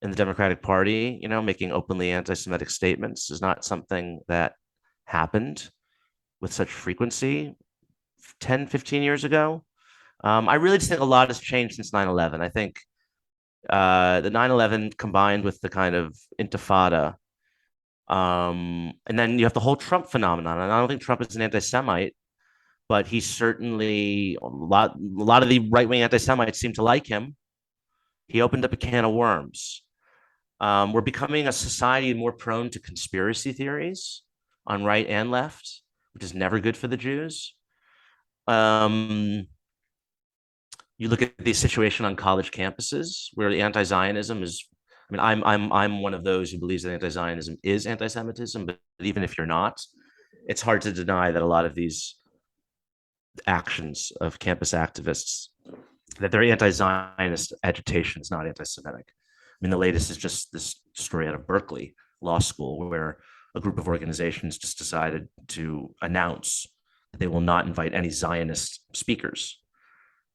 in the Democratic Party, making openly anti-Semitic statements is not something that happened with such frequency 10, 15 years ago. I really just think a lot has changed since 9/11. I think the 9/11 combined with the kind of intifada, and then you have the whole Trump phenomenon. And I don't think Trump is an anti-Semite, but he's certainly a lot of the right-wing anti-Semites seem to like him. He opened up a can of worms. We're becoming a society more prone to conspiracy theories on right and left, which is never good for the Jews. You look at the situation on college campuses where the anti-Zionism is. I mean, I'm one of those who believes that anti-Zionism is anti-Semitism, but even if you're not, it's hard to deny that a lot of these actions of campus activists, that their anti-Zionist agitation is not anti-Semitic. I mean, the latest is just this story out of Berkeley Law School, where a group of organizations just decided to announce that they will not invite any Zionist speakers.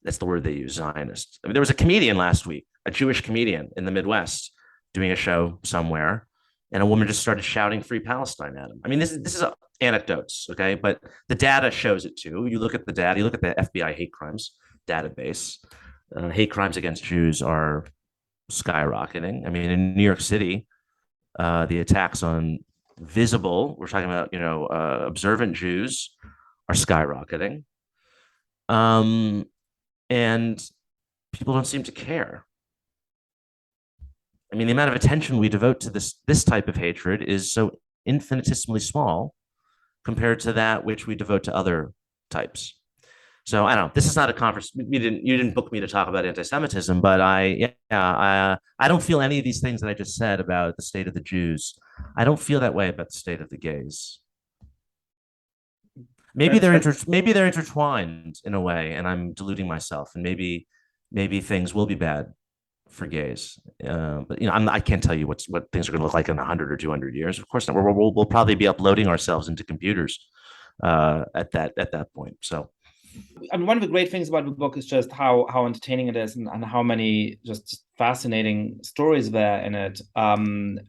That's the word they use, Zionist. I mean, there was a comedian last week, a Jewish comedian in the Midwest, doing a show somewhere, and a woman just started shouting "Free Palestine" at him. I mean, this is anecdotes, okay, but the data shows it too. You look at the data, you look at the FBI hate crimes database. Hate crimes against Jews are skyrocketing. I mean, in New York City, the attacks on visible, we're talking about, observant Jews, are skyrocketing. And people don't seem to care. I mean, the amount of attention we devote to this type of hatred is so infinitesimally small compared to that which we devote to other types. So I don't know. This is not a conference. You didn't book me to talk about anti-Semitism, but I don't feel any of these things that I just said about the state of the Jews. I don't feel that way about the state of the gays. Maybe they're intertwined in a way, and I'm deluding myself. And maybe things will be bad for gays. But I can't tell you what things are going to look like in 100 or 200 years. Of course not. We'll probably be uploading ourselves into computers at that point. So.
I mean, one of the great things about the book is just how entertaining it is, and how many just fascinating stories there in it. Normally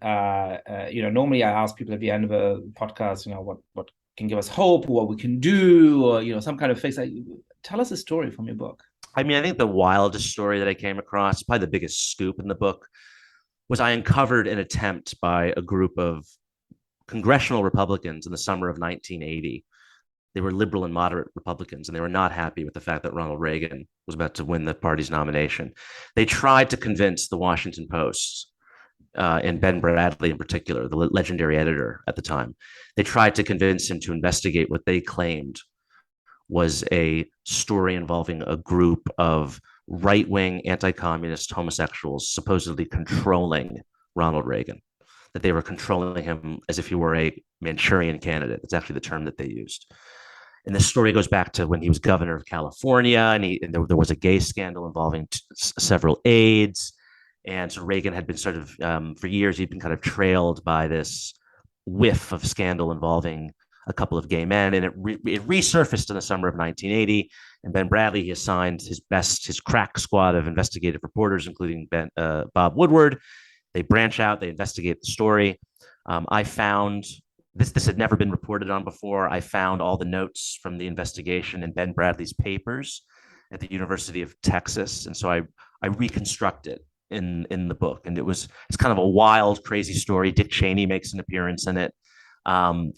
I ask people at the end of a podcast, what can give us hope, or what we can do, or some kind of fix. Tell us a story from your book.
I mean, I think the wildest story that I came across, probably the biggest scoop in the book, was I uncovered an attempt by a group of congressional Republicans in the summer of 1980. They were liberal and moderate Republicans, and they were not happy with the fact that Ronald Reagan was about to win the party's nomination. They tried to convince the Washington Post, and Ben Bradley in particular, the legendary editor at the time, they tried to convince him to investigate what they claimed was a story involving a group of right-wing anti-communist homosexuals supposedly controlling Ronald Reagan, that they were controlling him as if he were a Manchurian candidate. That's actually the term that they used. And this story goes back to when he was governor of California, and there was a gay scandal involving several aides. And so Reagan had been sort of, for years, he'd been kind of trailed by this whiff of scandal involving a couple of gay men. And it resurfaced in the summer of 1980. And Ben Bradley, he assigned his crack squad of investigative reporters, including Bob Woodward. They branch out, they investigate the story. I found this had never been reported on before. I found all the notes from the investigation in Ben Bradley's papers at the University of Texas. And so I reconstructed in the book. And it's kind of a wild, crazy story. Dick Cheney makes an appearance in it.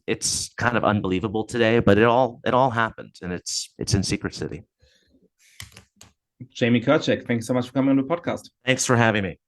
It's kind of unbelievable today, but it all happened, and it's in Secret City.
Jamie Kirchick, thanks so much for coming on the podcast.
Thanks for having me.